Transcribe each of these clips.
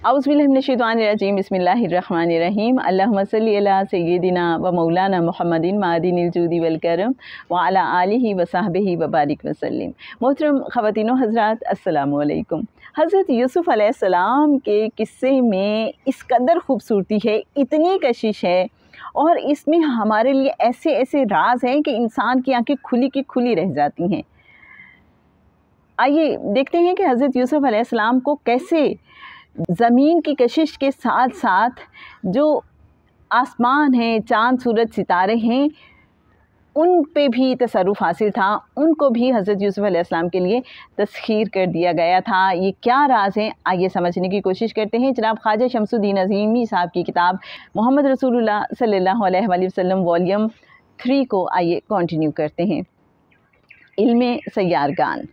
औज़ुबिल्लाहि बिस्मिल्लाहिर्रहमानिर्रहीम अल्लाहुम्मा सल्लि अला सय्यिदिना व मौलाना मुहम्मदिन मादिनिल जूदी वल करम व अला आलिहि व सहबिहि व बारिक वसल्लम। मोहतरम ख़वातीन व हज़रात, अस्सलामु अलैकुम। हज़रत यूसुफ़ अलैहिस्सलाम के किस्से में इस कदर खूबसूरती है, इतनी कशिश है और इसमें हमारे लिए ऐसे ऐसे राज हैं कि इंसान की आंखें खुली की खुली रह जाती हैं। आइए देखते हैं कि हज़रत यूसुफ़ अलैहिस्सलाम को कैसे ज़मीन की कशिश के साथ साथ जो आसमान है, चाँद सूरज सितारे हैं, उन पे भी तसर्रुफ़ हासिल था, उनको भी हज़रत यूसुफ़ अलैहिस्सलाम के लिए तस्ख़ीर कर दिया गया था। ये क्या राज हैं, आइए समझने की कोशिश करते हैं। जनाब ख्वाजा शम्सुद्दीन अज़ीमी साहब की किताब मोहम्मद रसूलुल्लाह सल्लल्लाहु अलैहि वसल्लम वॉल्यूम 3 को आइए कंटिन्यू करते हैं। इल्मे सय्यारगान।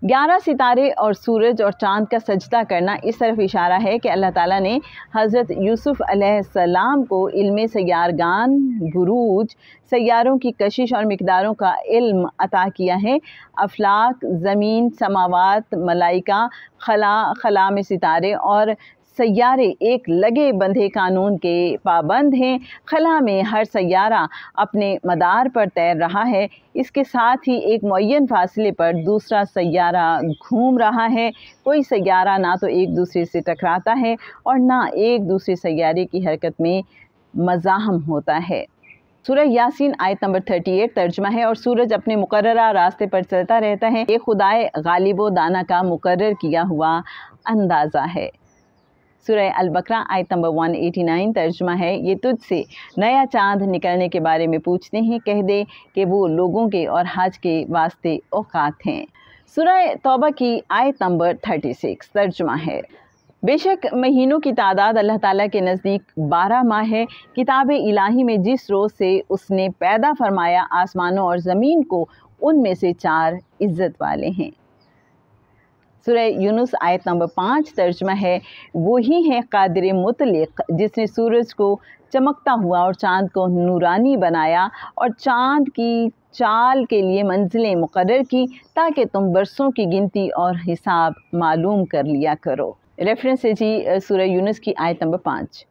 11 सितारे और सूरज और चाँद का सजदा करना इस तरफ इशारा है कि अल्लाह ताला ने हज़रत यूसुफ़ अलैहिस्सलाम को इल्मे सय्यारगान, बुरूज, सैयारों की कशिश और मिक़दारों का इल्म अता किया है। अफ़लाक, ज़मीन, समावात, मलाइका, खला में सितारे और सैयारे एक लगे बंधे कानून के पाबंद हैं। खला में हर सैयारा अपने मदार पर तैर रहा है, इसके साथ ही एक मुअय्यन फासले पर दूसरा सैयारा घूम रहा है। कोई सैयारा ना तो एक दूसरे से टकराता है और ना एक दूसरे सैयारे की हरकत में मज़ाहम होता है। सूरह यासीन आयत नंबर 38 तर्जुमा है, और सूरज अपने मुकर्ररा रास्ते पर चलता रहता है, ये खुदाए गालिब व दाना का मुकर्रर किया हुआ अंदाज़ा है। सूरह अल-बकरा आयत नंबर 189 तर्जुमा है, ये तुझसे नया चाँद निकलने के बारे में पूछते हैं, कह दे कि वो लोगों के और हज के वास्ते औकात हैं। सूरह तौबा की आयत नंबर 36 तर्जुमा है, बेशक महीनों की तादाद अल्लाह ताला के नज़दीक 12 माह है। किताब इलाही में जिस रोज़ से उसने पैदा फरमाया आसमानों और ज़मीन को, उनमें से 4 इज़्ज़त वाले हैं। सूरह यूनुस आयत नंबर 5 तर्जुमा है, वही है कादिर मुतलिक जिसने सूरज को चमकता हुआ और चाँद को नूरानी बनाया और चाँद की चाल के लिए मंजिलें मुकर्रर की, ताकि तुम बरसों की गिनती और हिसाब मालूम कर लिया करो। रेफरेंस है जी सूरह यूनुस की आयत नंबर 5।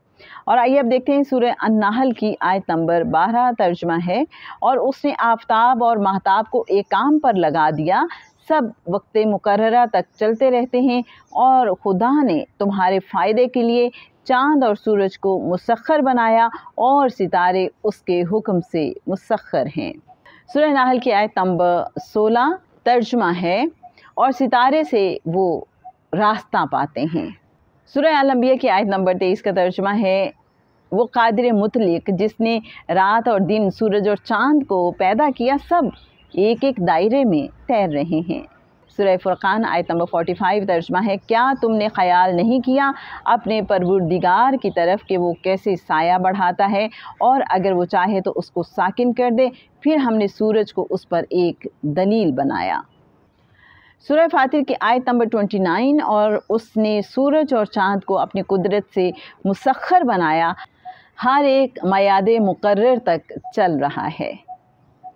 और आइए अब देखते हैं सूरह अन-नहल की आयत नंबर 12 तर्जुमा है, और उसने आफताब और महताब को एक काम पर लगा दिया, सब वक्त मुकर्ररा तक चलते रहते हैं, और खुदा ने तुम्हारे फ़ायदे के लिए चाँद और सूरज को मुसख्खर बनाया और सितारे उसके हुक्म से मुसख्खर हैं। सूरह नहल की आयत नंबर 16 तर्जुमा है, और सितारे से वो रास्ता पाते हैं। सूरह अल-अंबिया की आयत नंबर 23 का तर्जुमा है, वो कादिर मुतलिक जिसने रात और दिन, सूरज और चाँद को पैदा किया, सब एक एक दायरे में तैर रहे हैं। सूरह फुरक़ान आयत नंबर 45 तर्जुमा है, क्या तुमने ख्याल नहीं किया अपने परवरदिगार की तरफ कि वो कैसे साया बढ़ाता है, और अगर वो चाहे तो उसको साकिन कर दे, फिर हमने सूरज को उस पर एक दलील बनाया। सूरह फातिर की आयत नंबर 29, और उसने सूरज और चाँद को अपनी कुदरत से मुसख्खर बनाया, हर एक मयादे मुकर्रर तक चल रहा है।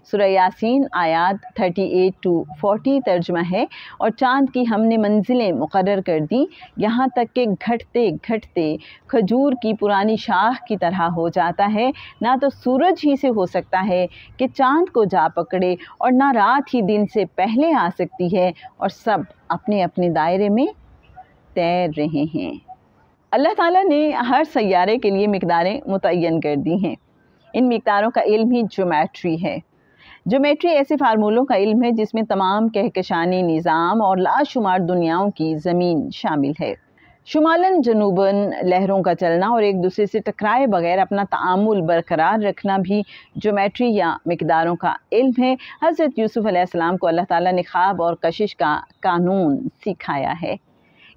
सूरह यासीन आयत 38 to 40 तर्जुमा है, और चाँद की हमने मंजिलें मुकर्रर कर दी, यहाँ तक कि घटते घटते खजूर की पुरानी शाख की तरह हो जाता है। ना तो सूरज ही से हो सकता है कि चाँद को जा पकड़े, और ना रात ही दिन से पहले आ सकती है, और सब अपने अपने दायरे में तैर रहे हैं। अल्लाह ताला ने हर सैयारे के लिए मिक़दारें मुतय्यन कर दी हैं। इन मिक़दारों का इल्म ही ज्योमेट्री है। ज्योमेट्री ऐसे फार्मूलों का इल्म है जिसमें तमाम कहकशानी निज़ाम और लाशुमार दुनियाओं की ज़मीन शामिल है। शुमालन जनूबन लहरों का चलना और एक दूसरे से टकराए बगैर अपना तामुल बरकरार रखना भी ज्योमेट्री या मिक़दारों का इल्म है। हज़रत यूसुफ़ अलैहिस्सलाम को अल्लाह ताला ने ख्वाब और कशिश का कानून सिखाया है,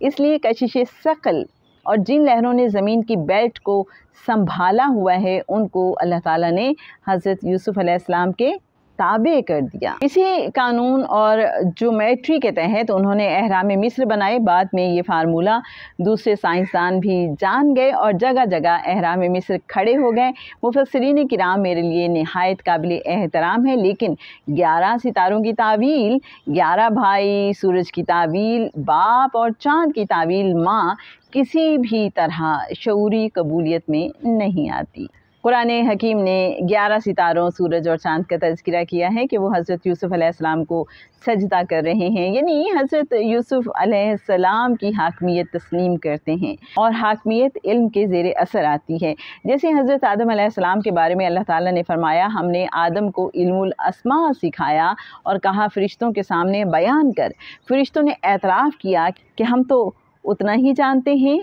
इसलिए कशिश सकल और जिन लहरों ने ज़मीन की बेल्ट को संभाला हुआ है, उनको अल्लाह ताला ने हज़रत यूसुफ़ अलैहिस्सलाम के ताबे कर दिया। इसी कानून और ज्योमेट्री के तहत उन्होंने अहराम मिस्र बनाए। बाद में ये फार्मूला दूसरे साइंसदान भी जान गए और जगह जगह अहराम मिस्र खड़े हो गए। मुफस्सिरीन किराम मेरे लिए निहायत काबिल एहतराम है, लेकिन 11 सितारों की तावील, 11 भाई, सूरज की तावील बाप और चाँद की तावील माँ, किसी भी तरह शऊरी कबूलियत में नहीं आती। कुरान हकीम ने 11 सितारों, सूरज और चाँद का तज़किरा किया है कि वो हज़रत यूसुफ़ अलैहिस्सलाम को सजदा कर रहे हैं, यानी हज़रत यूसुफ़ अलैहिस्सलाम की हाकमियत तस्लीम करते हैं और हाकमियत इल्म के ज़ेर असर आती है। जैसे हज़रत आदम अलैहिस्सलाम के बारे में अल्लाह ताला ने फरमाया, हमने आदम को इल्मुल अस्मा सिखाया और कहा फ़रिश्तों के सामने बयान कर। फ़रिश्तों ने एतराफ़ किया कि हम तो उतना ही जानते हैं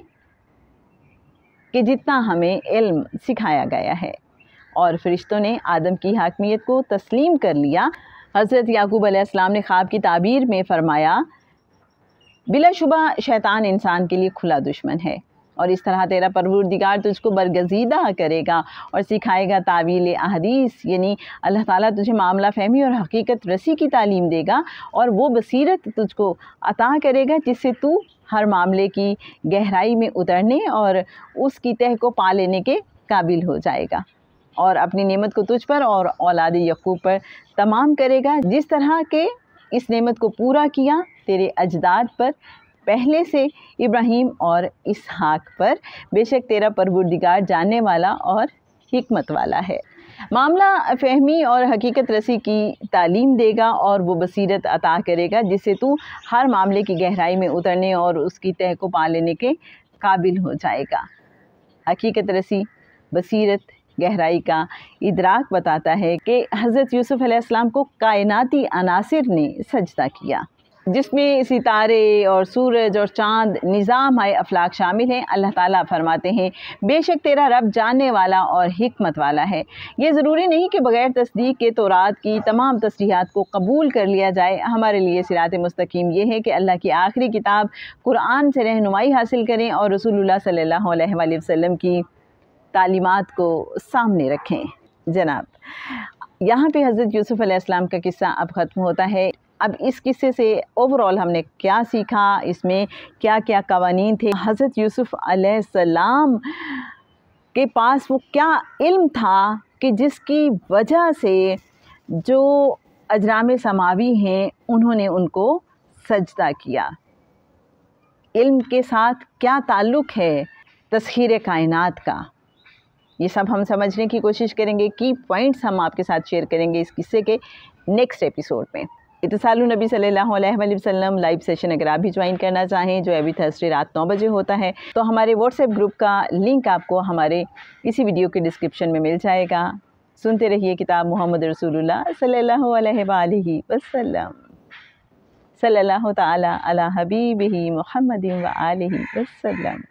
कि जितना हमें इल्म सिखाया गया है, और फ़रिश्तों ने आदम की हाकमियत को तस्लीम कर लिया। हज़रत याकूब अलैहिस्सलाम ने ख्वाब की ताबीर में फ़रमाया, बिलाशुबा शैतान इंसान के लिए खुला दुश्मन है और इस तरह तेरा परवरदिगार तुझको बरगज़ीदा करेगा और सिखाएगा तावील अहदीस, यानी अल्लाह ताला तुझे मामला फ़हमी और हकीकत रसी की तालीम देगा और वो बसीरत तुझको अता करेगा जिससे तू हर मामले की गहराई में उतरने और उसकी तह को पा लेने के काबिल हो जाएगा और अपनी नेमत को तुझ पर और औलाद यकूब पर तमाम करेगा, जिस तरह के इस नेमत को पूरा किया तेरे अजदाद पर पहले से इब्राहीम और इसहाक पर। बेशक तेरा परवरदिगार जानने वाला और हिकमत वाला है। मामला फ़हमी और हकीकत रसी की तालीम देगा और वो बसीरत अता करेगा जिससे तू हर मामले की गहराई में उतरने और उसकी तह को पा लेने के काबिल हो जाएगा। हकीकत रसी, बसीरत, गहराई का इदराक बताता है कि हज़रत यूसुफ़ अलैहिस्सलाम को कायनाती अनासिर ने सजदा किया, जिसमें सितारे और सूरज और चाँद, निज़ाम अफलाक शामिल हैं। अल्लाह ताला फरमाते हैं, बेशक तेरा रब जानने वाला और हिकमत वाला है। ये ज़रूरी नहीं कि बग़ैर तस्दीक के तौरात की तमाम तस्रीहात को कबूल कर लिया जाए। हमारे लिए सिरात मुस्तकीम ये है कि अल्लाह की आखिरी किताब कुरान से रहनुमाई हासिल करें और रसूलुल्लाह सल्लल्लाहु अलैहि वसल्लम की तालीमात को सामने रखें। जनाब, यहाँ पे हज़रत यूसुफ़ अलैहिस्सलाम का किस्सा अब ख़त्म होता है। अब इस किस्से से ओवरऑल हमने क्या सीखा, इसमें क्या क्या कवानीन थे, हज़रत यूसुफ़ अलैहिस्सलाम के पास वो क्या इल्म था कि जिसकी वजह से जो अजराम समावी हैं उन्होंने उनको सजदा किया। इल्म के साथ क्या ताल्लुक़ है तस्खीर कायनात का, ये सब हम समझने की कोशिश करेंगे। की पॉइंट्स हम आपके साथ शेयर करेंगे इस किस्से के नेक्स्ट एपिसोड में। इत्तिसालुन नबी सल्लल्लाहु अलैहि वसल्लम लाइव सेशन अगर आप भी ज्वाइन करना चाहें, जो एवरी थर्सडे रात 9 बजे होता है, तो हमारे व्हाट्सएप ग्रुप का लिंक आपको हमारे इसी वीडियो के डिस्क्रिप्शन में मिल जाएगा। सुनते रहिए किताब मोहम्मद रसूलुल्लाह सल्लल्लाहु अलैहि वसल्लम, सल्लल्लाहु ताला अला हबीबिही मुहम्मदिन व आलिहि वसल्लम।